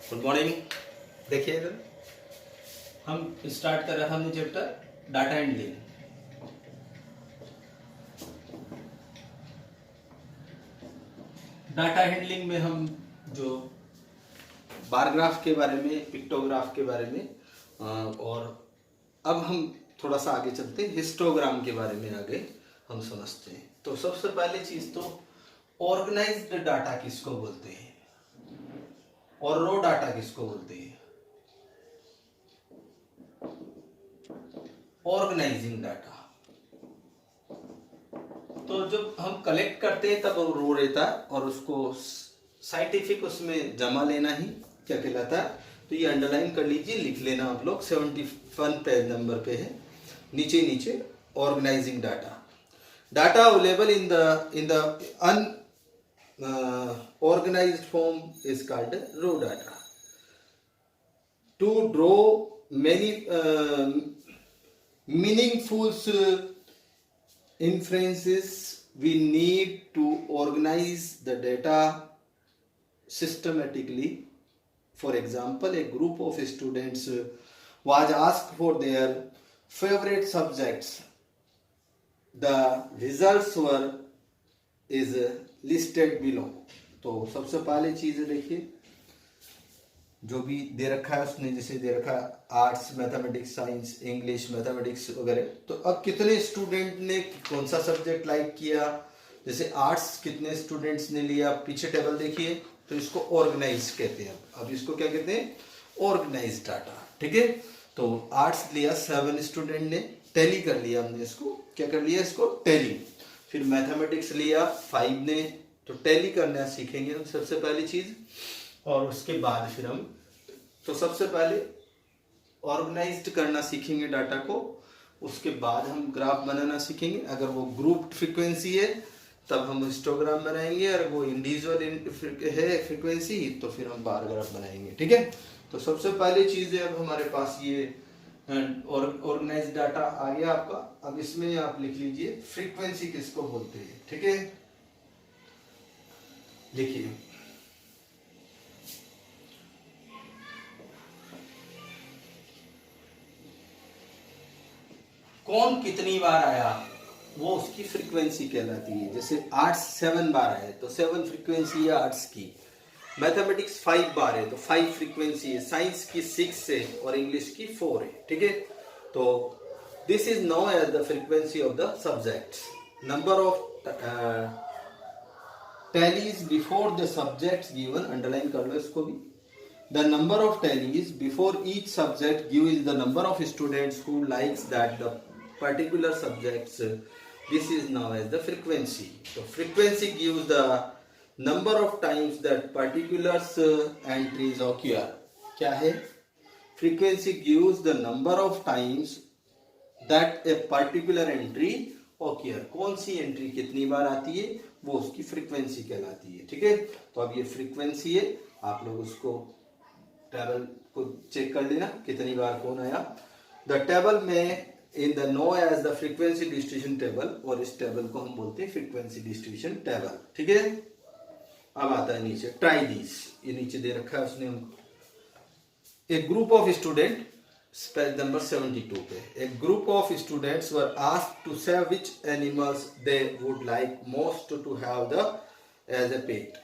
Good morning. देखिए इधर हम स्टार्ट कर रहा था हमने chapter data handling. Data handling में हम जो बार ग्राफ के बारे में, पिक्टोग्राफ के बारे में और अब हम थोड़ा सा आगे चलते हैं, हिस्टोग्राम के बारे में आगे हम समझते हैं। तो सबसे पहले चीज तो ऑर्गेनाइज्ड डाटा किसको बोलते हैं और रो डाटा किसको बोलते हैं। ऑर्गेनाइजिंग डाटा तो जब हम कलेक्ट करते हैं तब रो रहता है और उसको साइंटिफिक उसमें जमा लेना ही क्या कहलाता है। तो ये अंडरलाइन कर लीजिए, लिख लेना आप लोग, 71 पेज नंबर पे है, नीचे नीचे organising data available in the organized form is called raw data. To draw many meaningful inferences, we need to organize the data systematically. For example, a group of students was asked for their favorite subjects. The results were is listed below. तो सबसे पहले चीज देखिए, जो भी दे रखा है उसने, जैसे दे रखा है arts, mathematics, science, English, mathematics वगैरह। तो अब कितने स्टूडेंट ने कौन सा सब्जेक्ट लाइक किया, जैसे आर्ट्स कितने स्टूडेंट्स ने लिया, पीछे टेबल देखिए। तो इसको ऑर्गेनाइज कहते हैं। अब इसको क्या कहते हैं, ऑर्गेनाइज डाटा। ठीक है, तो आर्ट्स लिया 7 स्टूडेंट ने, टैली कर लिया हमने इसको, क्या कर लिया इसको, टैली। फिर मैथमेटिक्स लिया 5 ने, तो टैली करना सीखेंगे हम सबसे पहली चीज। और उसके बाद फिर हम तो सबसे पहले ऑर्गेनाइज्ड करना सीखेंगे डाटा को, उसके बाद हम ग्राफ बनाना सीखेंगे। अगर वो ग्रुप फ्रीक्वेंसी है तब हम हिस्टोग्राम बनाएंगे, अगर वो इंडिविजुअल है फ्रीक्वेंसी तो फिर हम बार ग्राफ बनाएंगे। ठीक है, तो सबसे पहली चीज है अब हमारे पास ये ऑर्गेनाइज डाटा आ गया आपका। अब इसमें आप लिख लीजिए फ्रीक्वेंसी किसको बोलते हैं। ठीक है, लिखिए कौन कितनी बार आया वो उसकी फ्रीक्वेंसी कहलाती है। जैसे आर्ट्स 7 बार आए तो 7 फ्रीक्वेंसी है आर्ट्स की। मैथमेटिक्स 5 बार है तो 5 फ्रीक्वेंसी है। साइंस की 6 है और इंग्लिश की 4 है। ठीक है, तो this is known as the frequency of the subjects. Number of tallies before the subjects given, underline कर लो इसको भी। The number of tallies before each subject give is the number of students who likes that the particular subjects. This is known as the frequency. तो frequency gives the number of times that particular entries occur. क्या है, frequency gives the number of times that a particular entry occur. कौन सी entry कितनी बार आती है वो उसकी frequency कहलाती है। ठीक है, तो अब ये फ्रीक्वेंसी है, आप लोग उसको टेबल को चेक कर लेना कितनी बार कौन आया। द टेबल में in the known as the frequency distribution table, और इस टेबल को हम बोलते हैं फ्रीक्वेंसी डिस्ट्रीब्यूशन टेबल। ठीक है, अब आता है नीचे ट्राई दिस, ये नीचे दे रखा है उसने हमको। A group of student, page number 72 पे, a group of students were asked to say which animals they would like most to have the as a pet.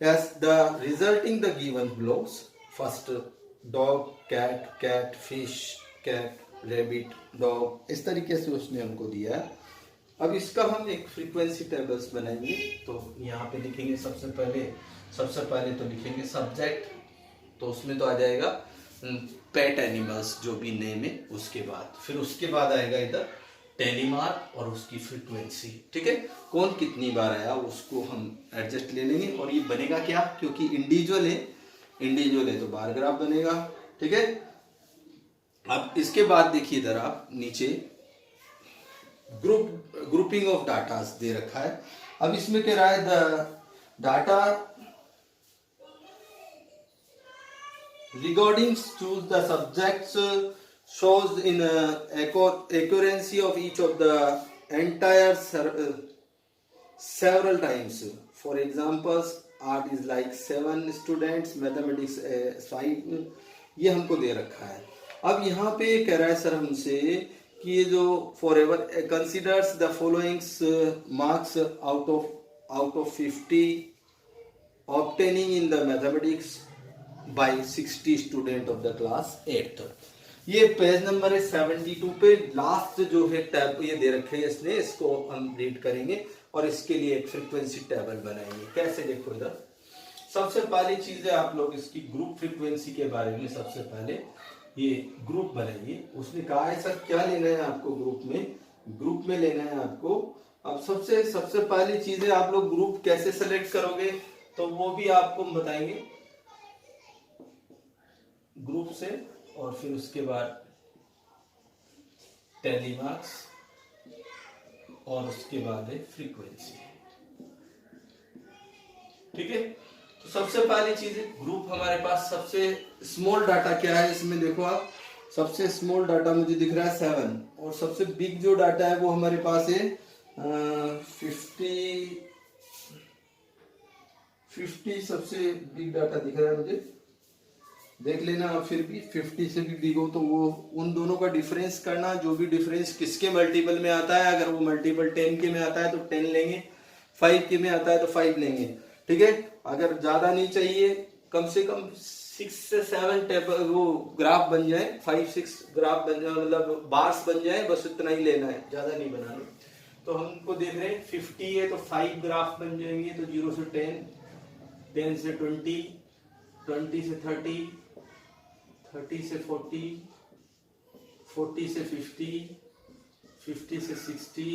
Yes, the resulting the given blocks, first dog, cat, cat, fish, cat, rabbit, dog, इस तरीके से उसने हमको दिया है। अब इसका हम एक फ्रीक्वेंसी टेबल्स बनाएंगे। तो यहाँ पे लिखेंगे सबसे पहले तो लिखेंगे सब्जेक्ट, तो उसमें तो आ जाएगा पेट एनिमल्स जो भी नेम है, उसके बाद आएगा इधर टेलीमार्क और उसकी फ्रीक्वेंसी। ठीक है, कौन कितनी बार आया उसको हम एडजस्ट ले लेंगे। और ये बनेगा क्या, क्योंकि इंडिविजुअल है तो बार ग्राफ बनेगा। ठीक है, अब इसके बाद देखिए इधर आप नीचे ग्रुपिंग ऑफ डाटा दे रखा है। अब इसमें कह रहा है the data regarding choose the subjects shows in accuracy of each of the entire several times. For examples, art is like 7 students, mathematics 5, ये हमको दे रखा है। अब यहाँ पे कह रहा है सर हमसे कि ये जो for ever considers the followings marks out of 50 obtaining in the mathematics by 60 student of the class 8th। ये पेज नंबर है 72 पे, लास्ट जो है टैब ये दे रखे हैं इसने, इसको हम रीड करेंगे और इसके लिए एक फ्रीक्वेंसी टेबल बनाएंगे। कैसे, देखो इधर सबसे पहली चीज है आप लोग इसकी ग्रुप फ्रीक्वेंसी के बारे में सबसे पहले ये ग्रुप बनाइए। उसने कहा है सर क्या लेना है आपको ग्रुप में लेना है आपको। अब सबसे पहली चीज है आप लोग ग्रुप कैसे सेलेक्ट करोगे, तो वो भी आपको बताएंगे ग्रुप से, और फिर उसके बाद टैली मार्क्स और उसके बाद है फ्रीक्वेंसी। ठीक है, तो सबसे पहली चीज है ग्रुप। हमारे पास सबसे स्मॉल डाटा क्या है इसमें, देखो आप सबसे स्मॉल डाटा मुझे दिख रहा है 7, और सबसे बिग जो डाटा है वो हमारे पास है 50 सबसे बिग डाटा दिख रहा है मुझे, देख लेना आप। फिर भी 50 से भी बिग हो तो वो उन दोनों का डिफरेंस करना, जो भी डिफरेंस किसके मल्टीपल में आता है, अगर वो मल्टीपल 10 के में आता है तो 10 लेंगे, 5 के में आता है तो 5 लेंगे। ठीक है, अगर ज्यादा नहीं चाहिए, कम से कम 6 से 7 टेबल वो ग्राफ बन जाए, 5-6 ग्राफ बन जाए, मतलब बार्स बन जाए, बस इतना ही लेना है, ज्यादा नहीं बनाना। तो हमको देख रहे हैं 50 है तो 5 ग्राफ बन जाएंगे, तो 0 से 10, 10 से 20, 20 से 30, 30 से 40, 40 से 50, 50 से 60,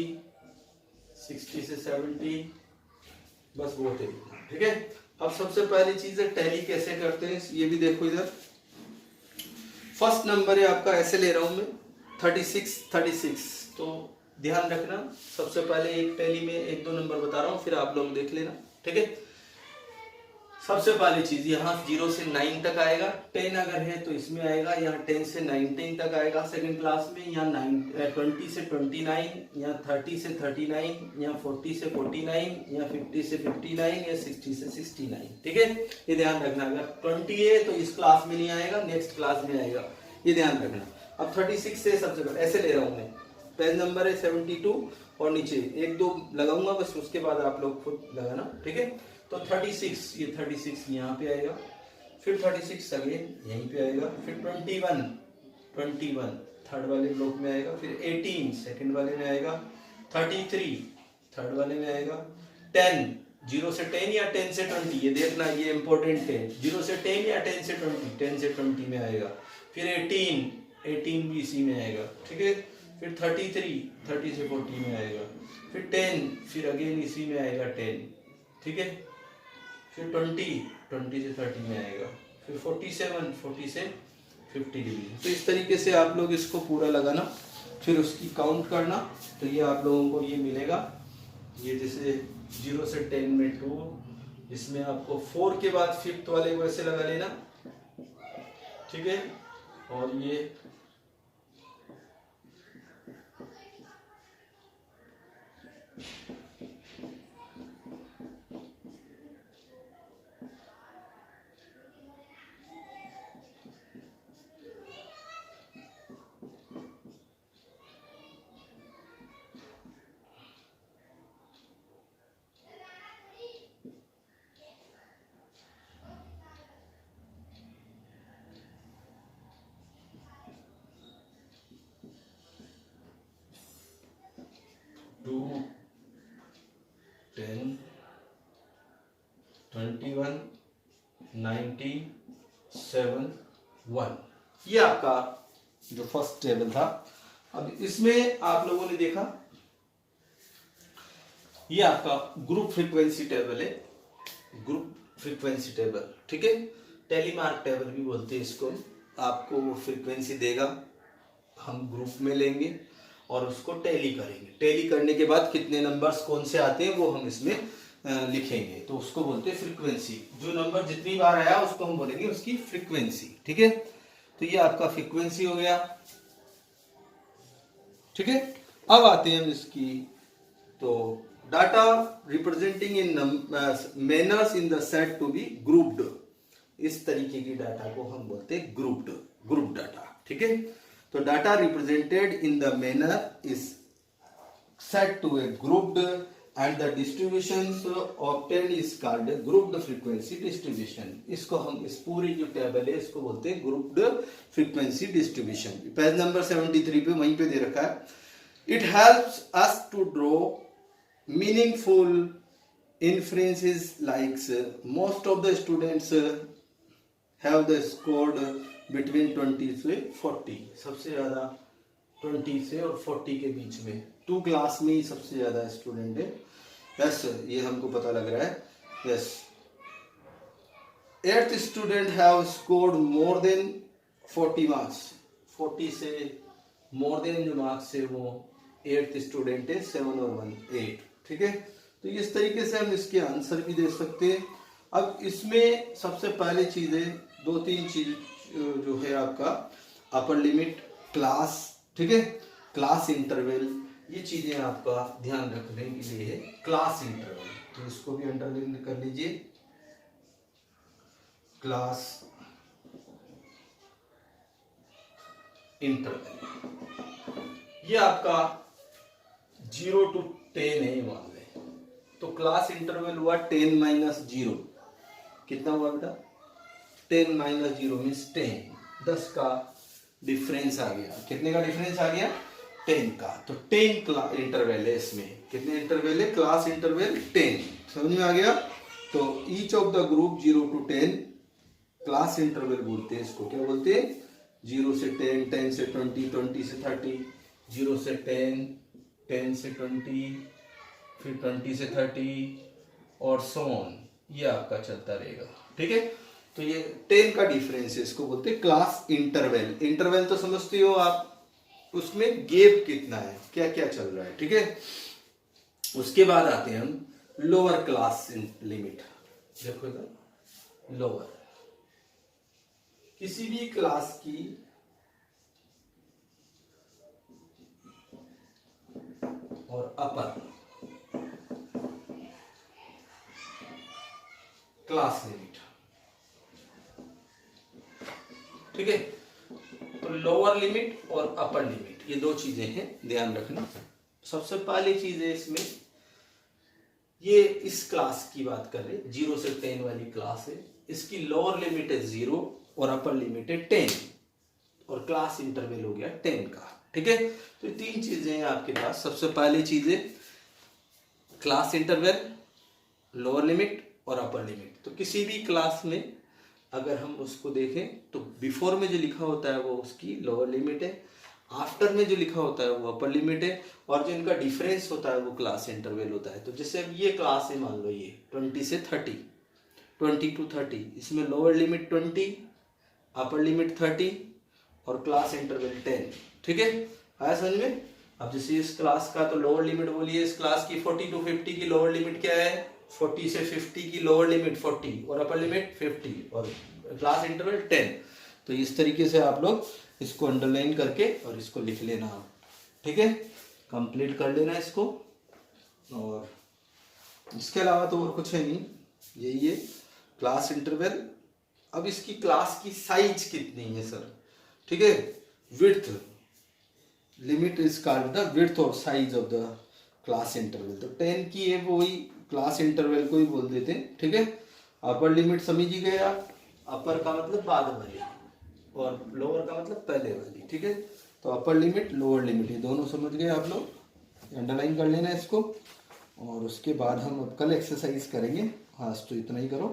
60 से 70, बस वो थे। ठीक है, अब सबसे पहली चीज है टैली कैसे करते हैं, ये भी देखो इधर। फर्स्ट नंबर है आपका, ऐसे ले रहा हूं मैं 36, तो ध्यान रखना सबसे पहले एक टैली में 1-2 नंबर बता रहा हूं, फिर आप लोग देख लेना। ठीक है, सबसे पहली चीज यहाँ 0 से 9 तक आएगा, 10 अगर है तो इसमें आएगा, यहाँ 10 से 19 तक आएगा सेकंड क्लास में, यहाँ 20 से 29, यहाँ 30 से 39, यहाँ 40 से 49, यहाँ 50 से 59, या 60 से 69। ठीक है, ये ध्यान रखना, अगर 20 है तो इस क्लास में नहीं आएगा, नेक्स्ट क्लास में आएगा, ये ध्यान रखना। अब 36 से सबसे पहले ऐसे ले रहा हूँ मैं, पेज नंबर है 72 और नीचे 1-2 लगाऊंगा बस, उसके बाद आप लोग खुद लगाना। ठीक है, तो 36, ये 36 यहाँ पे आएगा, फिर 36 अगेन यहीं पे आएगा, फिर 21 थर्ड वाले ब्लॉक में आएगा, फिर 18 सेकंड वाले में आएगा, 33 थर्ड वाले में आएगा, 10 0 से 10 या 10 से 20, ये देखना ये इंपॉर्टेंट है, 0 से 10 या 10 से 20, 10 से 20 में आएगा, फिर 18 भी इसी में आएगा। ठीक है, फिर 33 30 से 40 में आएगा, फिर 10, फिर अगेन इसी में आएगा 10। ठीक है, फिर 20 से 30 में आएगा, फिर 47 40 से 50 डिग्री। तो इस तरीके से आप लोग इसको पूरा लगाना, फिर उसकी काउंट करना, तो ये आप लोगों को ये मिलेगा। ये जैसे 0 से 10 में 2, इसमें आपको 4 के बाद 5th वाले को ऐसे लगा लेना। ठीक है, और ये टू 10 21 90 7 1, ये आपका जो फर्स्ट टेबल था। अब इसमें आप लोगों ने देखा ये आपका ग्रुप फ्रीक्वेंसी टेबल है, ग्रुप फ्रीक्वेंसी टेबल। ठीक है, टैली मार्क टेबल भी बोलते हैं इसको। आपको वो फ्रीक्वेंसी देगा, हम ग्रुप में लेंगे और उसको टैली करेंगे। टैली करने के बाद कितने नंबर्स कौन से आते हैं वो हम इसमें लिखेंगे, तो उसको बोलते हैं फ्रीक्वेंसी। जो नंबर जितनी बार आया उसको हम बोलेंगे उसकी फ्रीक्वेंसी। ठीक है, तो ये आपका फ्रीक्वेंसी हो गया। ठीक है, अब आते हैं हम इसकी तो data representing in manners in the set to be grouped, इस तरीके की डाटा को हम बोलते हैं ग्रुप डाटा, ठीक है। तो data represented in the manner is set to a grouped and the distributions obtained is called grouped frequency distribution. इसको हम, इस पूरी जो टेबल है इसको बोलते हैं grouped frequency distribution. Page number 73 पे वहीं पे दे रखा है। It helps us to draw meaningful inferences like most of the students have the scored between 20 से 40, सबसे ज़्यादा 20 से और 40 के बीच में, 2 क्लास में ही सबसे ज़्यादा स्टूडेंट है। यस, ये हमको पता लग रहा है। Yes, 8th student have scored more than 40 marks, 40 से मोर देन जो मार्क्स है वो 8th स्टूडेंट है, 7 और 1 8, ठीक है। तो इस तरीके से हम इसके आंसर भी दे सकते हैं। अब इसमें सबसे पहले चीजें 2-3 चीज जो है आपका अपर लिमिट, क्लास, ठीक है, क्लास इंटरवल, ये चीजें आपका ध्यान रखने के लिए है। क्लास इंटरवल, तो इसको भी अंडरलाइन कर लीजिए। क्लास इंटरवल ये आपका 0 to 10 है, मान लें। तो क्लास इंटरवल हुआ 10 - 0, कितना हुआ बेटा? 10 - 0 मीन्स 10, 10 का डिफरेंस आ गया। कितने का डिफरेंस आ गया? 10 का। तो 10 क्लास इंटरवल है इसमें। कितने इंटरवल है? Class interval 10। समझ में आ गया? तो each of the group 0 to 10 class interval बोलते हैं। इसको क्या बोलते हैं? 0 से 10, 10 से 20, 20 से 30, 0 से 10, 10 से 20, फिर 20 से 30 और सो ऑन, ये आपका चलता रहेगा, ठीक है। तो ये 10 का डिफरेंस है, इसको बोलते हैं क्लास इंटरवल। इंटरवल तो समझते हो आप, उसमें गैप कितना है, क्या क्या चल रहा है, ठीक है। उसके बाद आते हैं हम लोअर क्लास लिमिट। देखो इधर, लोअर, किसी भी क्लास की और अपर क्लास लिमिट, ठीक है। तो लोअर लिमिट और अपर लिमिट, ये 2 चीजें हैं, ध्यान रखना। सबसे पहली चीज है इसमें, ये इस क्लास की बात कर रहे हैं, 0 से 10 वाली क्लास है। इसकी लोअर लिमिट है 0 और अपर लिमिट है 10, और क्लास इंटरवल हो गया 10 का, ठीक है। तो 3 चीजें हैं आपके पास। सबसे पहली चीज है क्लास इंटरवल, लोअर लिमिट और अपर लिमिट। तो किसी भी क्लास में अगर हम उसको देखें तो बिफोर में जो लिखा होता है वो उसकी लोअर लिमिट है, आफ्टर में जो लिखा होता है वो अपर लिमिट है, और जो इनका डिफरेंस होता है वो क्लास इंटरवल होता है। तो जैसे अब ये क्लास है, मान लो ये 20 से 30, 20 to 30, इसमें लोअर लिमिट 20, अपर लिमिट 30 और क्लास इंटरवल 10, ठीक है। आया समझ में? अब जैसे इस क्लास का तो लोअर लिमिट बोलिए, इस क्लास की 40 to 50 की लोअर लिमिट क्या है? 40 से 50 की लोअर लिमिट 40 और अपर लिमिट 50 और क्लास इंटरवल 10। तो इस तरीके से आप लोग इसको अंडरलाइन करके और इसको लिख लेना आप, ठीक है। कंप्लीट कर लेना इसको, और इसके अलावा तो और कुछ है नहीं, यही है क्लास इंटरवल। अब इसकी क्लास की साइज कितनी है सर, ठीक है। Width limit is called the width और size of the class interval. तो 10 की है वो ही क्लास इंटरवल को ही बोल देते हैं, ठीक है। अपर लिमिट समझ ही गए आप, अपर का मतलब बाद वाली और लोअर का मतलब पहले वाली, ठीक है। तो अपर लिमिट लोअर लिमिट ये दोनों समझ गए आप लोग, अंडरलाइन कर लेना इसको। और उसके बाद हम अब कल एक्सरसाइज करेंगे। आज तो इतना ही करो,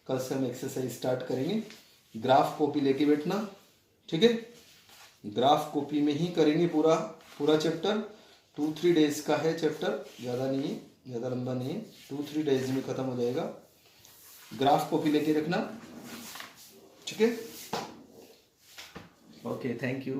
कल से हम एक्सरसाइज स्टार्ट करेंगे। ग्राफ कॉपी लेके बैठना, ठीक है। ग्राफ कॉपी में ही करेंगे पूरा चैप्टर। 2-3 डेज का है चैप्टर, ज़्यादा नहीं है, ज़्यादा लंबा नहीं है, 2-3 डेज में ख़त्म हो जाएगा। ग्राफ कॉपी लेके रखना, ठीक है। Okay, thank you.